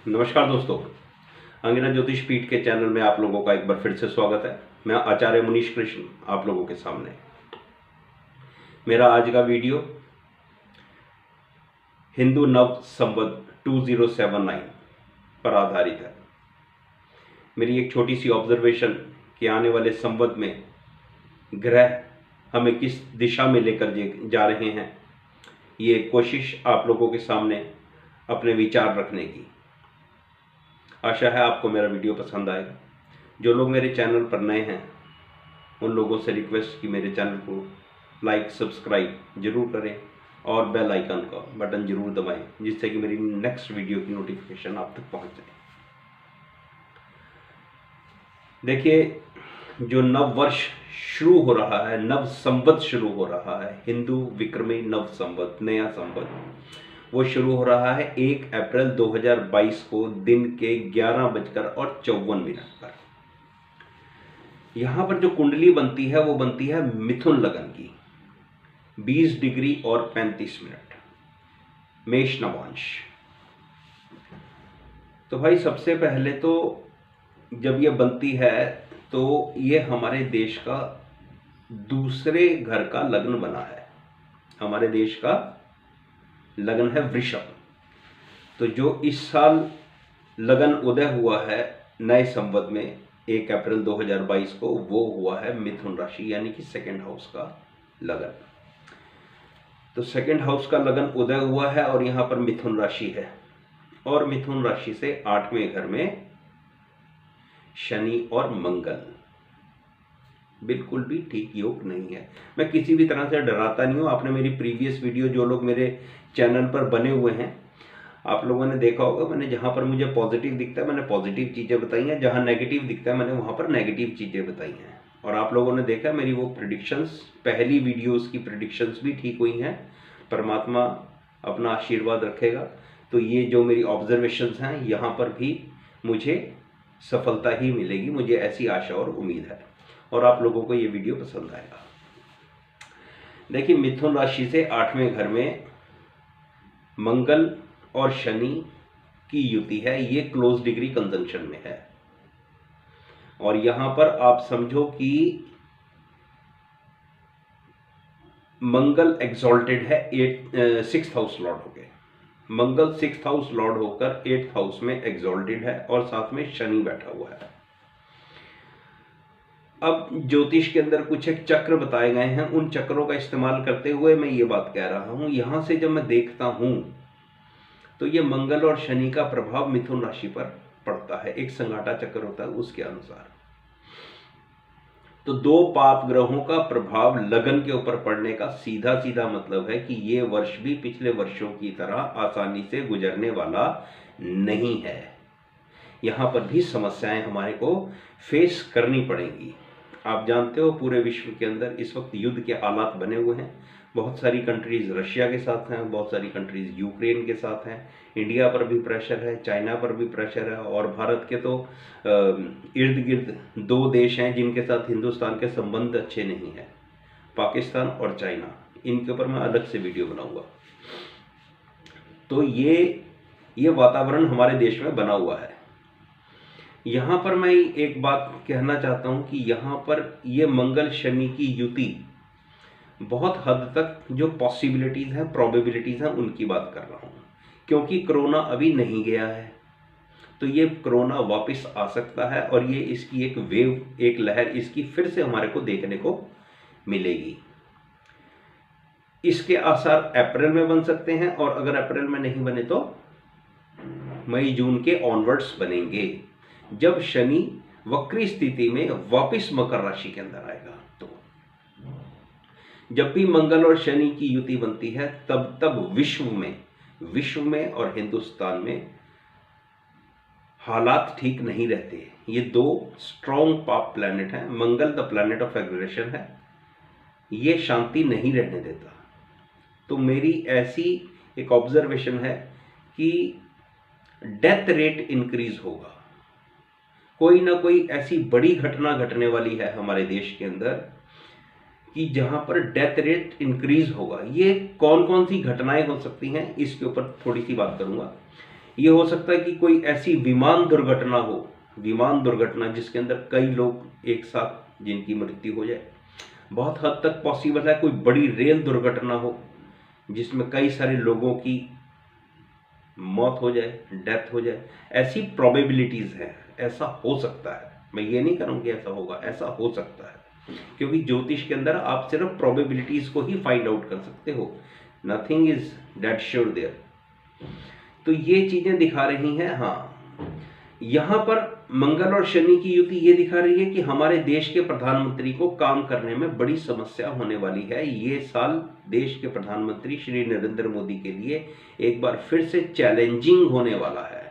नमस्कार दोस्तों, अंगिरा ज्योतिष पीठ के चैनल में आप लोगों का एक बार फिर से स्वागत है। मैं आचार्य मनीष कृष्ण आप लोगों के सामने। मेरा आज का वीडियो हिंदू नव संवत 2079 पर आधारित है। मेरी एक छोटी सी ऑब्जर्वेशन कि आने वाले संवत में ग्रह हमें किस दिशा में लेकर जा रहे हैं, ये कोशिश आप लोगों के सामने अपने विचार रखने की। आशा है आपको मेरा वीडियो पसंद आएगा। जो लोग मेरे चैनल पर नए हैं उन लोगों से रिक्वेस्ट कि मेरे चैनल को लाइक सब्सक्राइब जरूर करें और बेल आइकन का बटन जरूर दबाएं, जिससे कि मेरी नेक्स्ट वीडियो की नोटिफिकेशन आप तक पहुंच जाए। देखिए, जो नव वर्ष शुरू हो रहा है, नव संवत शुरू हो रहा है, हिंदू विक्रमी नव संवत, नया संवत, वो शुरू हो रहा है 1 अप्रैल 2022 को दिन के 11:54 पर। यहां पर जो कुंडली बनती है वो बनती है मिथुन लगन की, 20 डिग्री और 35 मिनट, मेष नवांश। तो भाई सबसे पहले तो जब ये बनती है तो ये हमारे देश का दूसरे घर का लग्न बना है। हमारे देश का लगन है वृषभ। तो जो इस साल लगन उदय हुआ है नए संवत में 1 अप्रैल 2022 को, वो हुआ है मिथुन राशि, यानी कि सेकंड हाउस का लगन। तो सेकंड हाउस का लगन उदय हुआ है और यहां पर मिथुन राशि है, और मिथुन राशि से 8वें घर में शनि और मंगल, बिल्कुल भी ठीक योग नहीं है। मैं किसी भी तरह से डराता नहीं हूं। आपने मेरी प्रीवियस वीडियो, जो लोग मेरे चैनल पर बने हुए हैं, आप लोगों ने देखा होगा, मैंने जहां पर मुझे पॉजिटिव दिखता है मैंने पॉजिटिव चीजें बताई हैं, जहां नेगेटिव दिखता है मैंने वहां पर नेगेटिव चीजें बताई हैं। और आप लोगों ने देखा मेरी वो प्रिडिक्शंस, पहली वीडियोस की प्रिडिक्शंस भी ठीक हुई हैं। परमात्मा अपना आशीर्वाद रखेगा तो ये जो मेरी ऑब्जर्वेशंस हैं यहाँ पर भी मुझे सफलता ही मिलेगी, मुझे ऐसी आशा और उम्मीद है, और आप लोगों को ये वीडियो पसंद आएगा। देखिए, मिथुन राशि से 8वें घर में मंगल और शनि की युति है, ये क्लोज डिग्री कंजंक्शन में है। और यहां पर आप समझो कि मंगल एक्सॉल्टेड है, 6th हाउस लॉर्ड हो गए। मंगल 6th हाउस लॉर्ड होकर 8th हाउस में एक्सॉल्टेड है, और साथ में शनि बैठा हुआ है। अब ज्योतिष के अंदर कुछ एक चक्र बताए गए हैं, उन चक्रों का इस्तेमाल करते हुए मैं ये बात कह रहा हूं। यहां से जब मैं देखता हूं तो ये मंगल और शनि का प्रभाव मिथुन राशि पर पड़ता है, एक संगाटा चक्र होता है उसके अनुसार। तो दो पाप ग्रहों का प्रभाव लगन के ऊपर पड़ने का सीधा सीधा मतलब है कि ये वर्ष भी पिछले वर्षों की तरह आसानी से गुजरने वाला नहीं है। यहां पर भी समस्याएं हमारे को फेस करनी पड़ेंगी। आप जानते हो पूरे विश्व के अंदर इस वक्त युद्ध के हालात बने हुए हैं। बहुत सारी कंट्रीज रशिया के साथ हैं, बहुत सारी कंट्रीज यूक्रेन के साथ हैं, इंडिया पर भी प्रेशर है, चाइना पर भी प्रेशर है, और भारत के तो इर्द गिर्द 2 देश हैं जिनके साथ हिंदुस्तान के संबंध अच्छे नहीं हैं, पाकिस्तान और चाइना। इनके ऊपर मैं अलग से वीडियो बनाऊंगा। तो ये वातावरण हमारे देश में बना हुआ है। यहां पर मैं एक बात कहना चाहता हूं कि यहां पर ये मंगल शनि की युति बहुत हद तक जो पॉसिबिलिटीज हैं, प्रोबेबिलिटीज हैं, उनकी बात कर रहा हूं, क्योंकि कोरोना अभी नहीं गया है। तो ये कोरोना वापस आ सकता है, और ये इसकी एक वेव, एक लहर इसकी फिर से हमारे को देखने को मिलेगी। इसके आसार अप्रैल में बन सकते हैं, और अगर अप्रैल में नहीं बने तो मई जून के ऑनवर्ड्स बनेंगे, जब शनि वक्री स्थिति में वापस मकर राशि के अंदर आएगा। तो जब भी मंगल और शनि की युति बनती है तब विश्व में और हिंदुस्तान में हालात ठीक नहीं रहते। ये 2 स्ट्रॉन्ग पाप प्लैनेट हैं। मंगल द प्लैनेट ऑफ एग्रेशन है, ये शांति नहीं रहने देता। तो मेरी ऐसी एक ऑब्जर्वेशन है कि डेथ रेट इंक्रीज होगा। कोई ना कोई ऐसी बड़ी घटना घटने वाली है हमारे देश के अंदर कि जहां पर डेथ रेट इंक्रीज होगा। ये कौन कौन सी घटनाएं हो सकती हैं, इसके ऊपर थोड़ी सी बात करूंगा। ये हो सकता है कि कोई ऐसी विमान दुर्घटना हो, विमान दुर्घटना जिसके अंदर कई लोग एक साथ जिनकी मृत्यु हो जाए। बहुत हद तक पॉसिबल है कोई बड़ी रेल दुर्घटना हो जिसमें कई सारे लोगों की मौत हो जाए, डेथ हो जाए। ऐसी प्रोबेबिलिटीज है, ऐसा हो सकता है। मैं ये नहीं करूँ कि ऐसा होगा, ऐसा हो सकता है, क्योंकि ज्योतिष के अंदर आप सिर्फ प्रोबेबिलिटीज को ही फाइंड आउट कर सकते हो, nothing is dead sure there. तो ये चीजें दिखा रही हैं। हाँ, यहां पर मंगल और शनि की युति ये दिखा रही है कि हमारे देश के प्रधानमंत्री को काम करने में बड़ी समस्या होने वाली है। ये साल देश के प्रधानमंत्री श्री नरेंद्र मोदी के लिए एक बार फिर से चैलेंजिंग होने वाला है।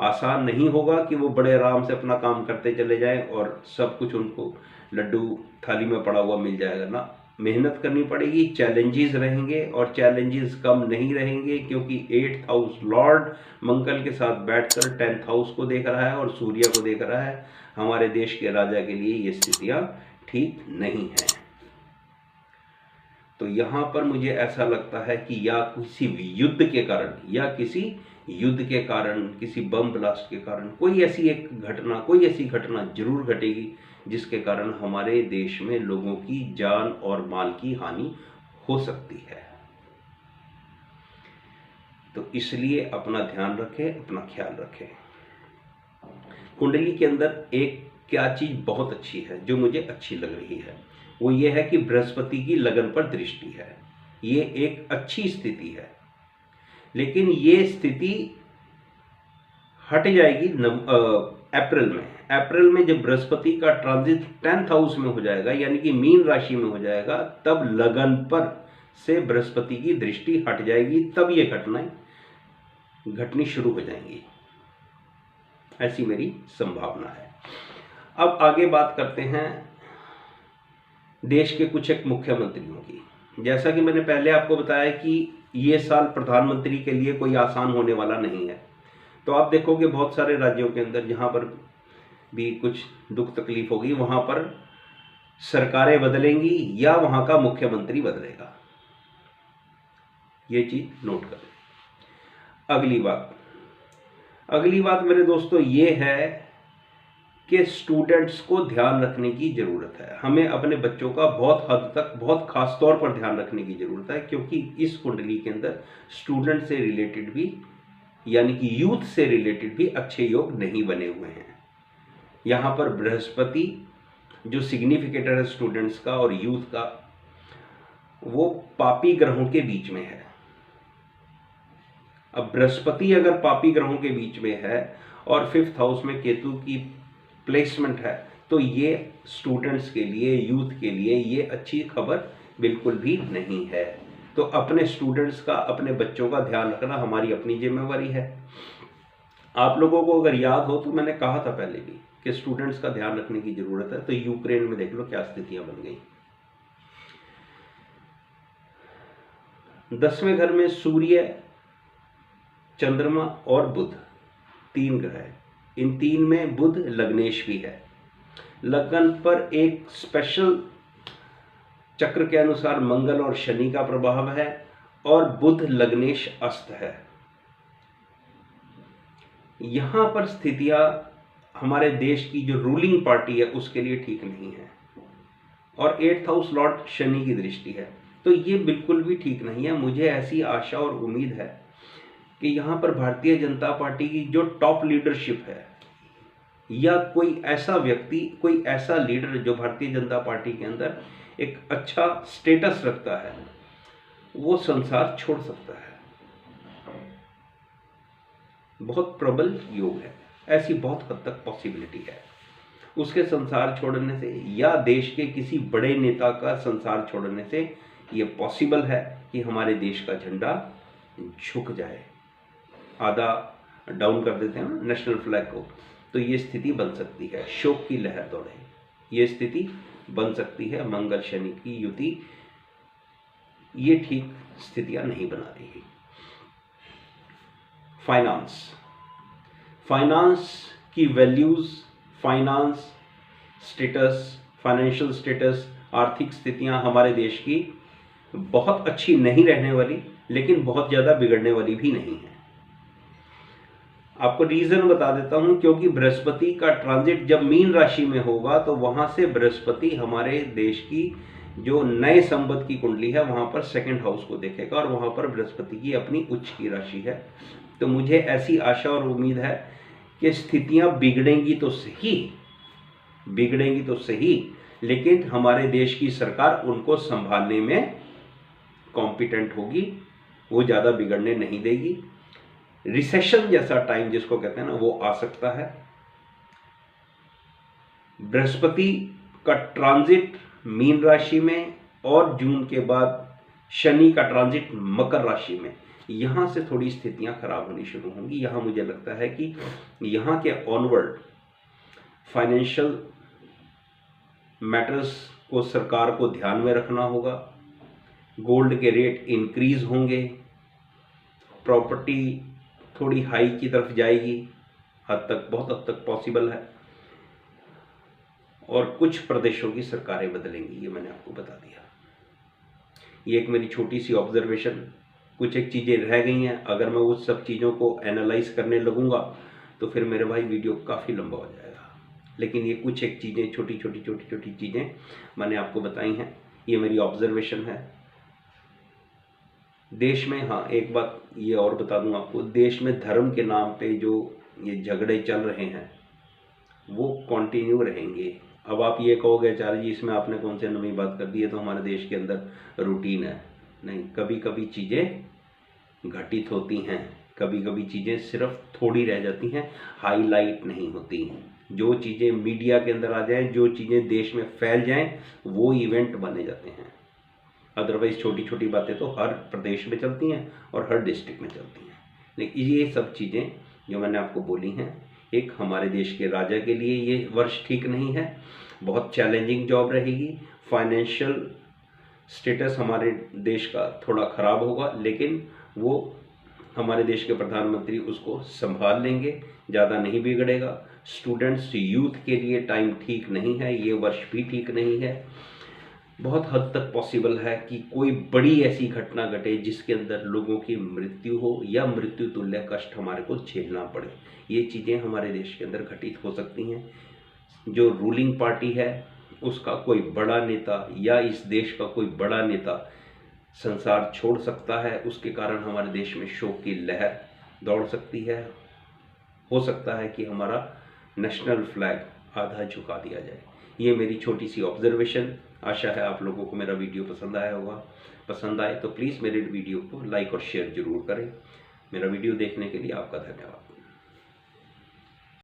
आसान नहीं होगा कि वो बड़े आराम से अपना काम करते चले जाएं और सब कुछ उनको लड्डू थाली में पड़ा हुआ मिल जाएगा ना। मेहनत करनी पड़ेगी, चैलेंजेस रहेंगे, और चैलेंजेस कम नहीं रहेंगे क्योंकि 8th हाउस लॉर्ड मंगल के साथ बैठकर 10th हाउस को देख रहा है और सूर्य को देख रहा है। हमारे देश के राजा के लिए ये स्थितियां ठीक नहीं है। तो यहां पर मुझे ऐसा लगता है कि या किसी युद्ध के कारण, या किसी युद्ध के कारण, किसी बम ब्लास्ट के कारण कोई ऐसी एक घटना, कोई ऐसी घटना जरूर घटेगी जिसके कारण हमारे देश में लोगों की जान और माल की हानि हो सकती है। तो इसलिए अपना ध्यान रखें, अपना ख्याल रखें। कुंडली के अंदर एक क्या चीज बहुत अच्छी है, जो मुझे अच्छी लग रही है, वो ये है कि बृहस्पति की लगन पर दृष्टि है। ये एक अच्छी स्थिति है, लेकिन ये स्थिति हट जाएगी अप्रैल में। अप्रैल में जब बृहस्पति का ट्रांजिट 10th हाउस में हो जाएगा, यानी कि मीन राशि में हो जाएगा, तब लगन पर से बृहस्पति की दृष्टि हट जाएगी। तब ये घटनाएं घटनी शुरू हो जाएंगी, ऐसी मेरी संभावना है। अब आगे बात करते हैं देश के कुछ एक मुख्यमंत्रियों की। जैसा कि मैंने पहले आपको बताया कि ये साल प्रधानमंत्री के लिए कोई आसान होने वाला नहीं है। तो आप देखोगे बहुत सारे राज्यों के अंदर जहां पर भी कुछ दुख तकलीफ होगी, वहां पर सरकारें बदलेंगी या वहां का मुख्यमंत्री बदलेगा। ये चीज नोट करें। अगली बात मेरे दोस्तों ये है कि स्टूडेंट्स को ध्यान रखने की जरूरत है। हमें अपने बच्चों का बहुत हद तक, बहुत खास तौर पर ध्यान रखने की जरूरत है, क्योंकि इस कुंडली के अंदर स्टूडेंट से रिलेटेड भी, यानी कि यूथ से रिलेटेड भी अच्छे योग नहीं बने हुए हैं। यहां पर बृहस्पति जो सिग्निफिकेटर है स्टूडेंट्स का और यूथ का, वो पापी ग्रहों के बीच में है। अब बृहस्पति अगर पापी ग्रहों के बीच में है और 5th हाउस में केतु की प्लेसमेंट है, तो ये स्टूडेंट्स के लिए, यूथ के लिए ये अच्छी खबर बिल्कुल भी नहीं है। तो अपने स्टूडेंट्स का, अपने बच्चों का ध्यान रखना हमारी अपनी जिम्मेवारी है। आप लोगों को अगर याद हो तो मैंने कहा था पहले भी कि स्टूडेंट्स का ध्यान रखने की जरूरत है। तो यूक्रेन में देख लो क्या स्थितियां बन गई। 10वें घर में सूर्य, चंद्रमा और बुध, 3 ग्रह है। इन 3 में बुध लग्नेश भी है। लगन पर एक स्पेशल चक्र के अनुसार मंगल और शनि का प्रभाव है और बुध लग्नेश अस्त है। यहां पर स्थितियां हमारे देश की जो रूलिंग पार्टी है उसके लिए ठीक नहीं है, और 8th हाउस लॉर्ड शनि की दृष्टि है, तो ये बिल्कुल भी ठीक नहीं है। मुझे ऐसी आशा और उम्मीद है कि यहाँ पर भारतीय जनता पार्टी की जो टॉप लीडरशिप है, या कोई ऐसा व्यक्ति, कोई ऐसा लीडर जो भारतीय जनता पार्टी के अंदर एक अच्छा स्टेटस रखता है, वो संसार छोड़ सकता है। बहुत प्रबल योग है, ऐसी बहुत हद तक पॉसिबिलिटी है उसके संसार छोड़ने से, या देश के किसी बड़े नेता का संसार छोड़ने से ये पॉसिबल है कि हमारे देश का झंडा झुक जाए, आधा डाउन कर देते हैं ना नेशनल फ्लैग को, तो ये स्थिति बन सकती है। शोक की लहर दौड़े, ये स्थिति बन सकती है। मंगल शनि की युति ये ठीक स्थितियां नहीं बना रही। फाइनेंस की values, finance status, financial status, आर्थिक स्थितियां हमारे देश की बहुत अच्छी नहीं रहने वाली, लेकिन बहुत ज़्यादा बिगड़ने वाली भी नहीं है। आपको रीजन बता देता हूं, क्योंकि बृहस्पति का ट्रांजिट जब मीन राशि में होगा तो वहां से बृहस्पति हमारे देश की जो नए संबंध की कुंडली है वहां पर सेकंड हाउस को देखेगा और वहां पर बृहस्पति की अपनी उच्च की राशि है। तो मुझे ऐसी आशा और उम्मीद है कि स्थितियां बिगड़ेंगी तो सही, लेकिन हमारे देश की सरकार उनको संभालने में कॉम्पिटेंट होगी, वो ज़्यादा बिगड़ने नहीं देगी। रिसेशन जैसा टाइम जिसको कहते हैं ना, वो आ सकता है। बृहस्पति का ट्रांजिट मीन राशि में और जून के बाद शनि का ट्रांजिट मकर राशि में, यहां से थोड़ी स्थितियां खराब होनी शुरू होंगी। यहां मुझे लगता है कि यहां के ऑनवर्ड फाइनेंशियल मैटर्स को सरकार को ध्यान में रखना होगा। गोल्ड के रेट इंक्रीज होंगे, प्रॉपर्टी थोड़ी हाई की तरफ जाएगी, बहुत हद तक पॉसिबल है, और कुछ प्रदेशों की सरकारें बदलेंगी, ये मैंने आपको बता दिया। ये एक मेरी छोटी सी ऑब्जर्वेशन, कुछ एक चीज़ें रह गई हैं, अगर मैं उस सब चीज़ों को एनालाइज करने लगूंगा तो फिर मेरे भाई वीडियो काफ़ी लंबा हो जाएगा। लेकिन ये कुछ एक चीज़ें, छोटी छोटी चीज़ें मैंने आपको बताई हैं, ये मेरी ऑब्जर्वेशन है। देश में, हाँ एक बात ये और बता दूं आपको, देश में धर्म के नाम पे जो ये झगड़े चल रहे हैं वो कंटिन्यू रहेंगे। अब आप ये कहोगे आचार्य जी इसमें आपने कौन सी नई बात कर दी है, तो हमारे देश के अंदर रूटीन है। नहीं, कभी कभी चीज़ें घटित होती हैं, कभी कभी चीज़ें सिर्फ थोड़ी रह जाती हैं, हाईलाइट नहीं होती। जो चीज़ें मीडिया के अंदर आ जाएं, जो चीज़ें देश में फैल जाएं, वो इवेंट बने जाते हैं। अदरवाइज छोटी छोटी बातें तो हर प्रदेश में चलती हैं और हर डिस्ट्रिक्ट में चलती हैं। लेकिन ये सब चीज़ें जो मैंने आपको बोली हैं, एक हमारे देश के राजा के लिए ये वर्ष ठीक नहीं है, बहुत चैलेंजिंग जॉब रहेगी। फाइनेंशियल स्टेटस हमारे देश का थोड़ा ख़राब होगा, लेकिन वो हमारे देश के प्रधानमंत्री उसको संभाल लेंगे, ज़्यादा नहीं बिगड़ेगा। स्टूडेंट्स, यूथ के लिए टाइम ठीक नहीं है, ये वर्ष भी ठीक नहीं है। बहुत हद तक पॉसिबल है कि कोई बड़ी ऐसी घटना घटे जिसके अंदर लोगों की मृत्यु हो या मृत्यु तुल्य कष्ट हमारे को झेलना पड़े। ये चीज़ें हमारे देश के अंदर घटित हो सकती हैं। जो रूलिंग पार्टी है उसका कोई बड़ा नेता या इस देश का कोई बड़ा नेता संसार छोड़ सकता है, उसके कारण हमारे देश में शोक की लहर दौड़ सकती है। हो सकता है कि हमारा नेशनल फ्लैग आधा झुका दिया जाए। ये मेरी छोटी सी ऑब्जर्वेशन। आशा है आप लोगों को मेरा वीडियो पसंद आया होगा। पसंद आए तो प्लीज़ मेरे वीडियो को लाइक और शेयर जरूर करें। मेरा वीडियो देखने के लिए आपका धन्यवाद।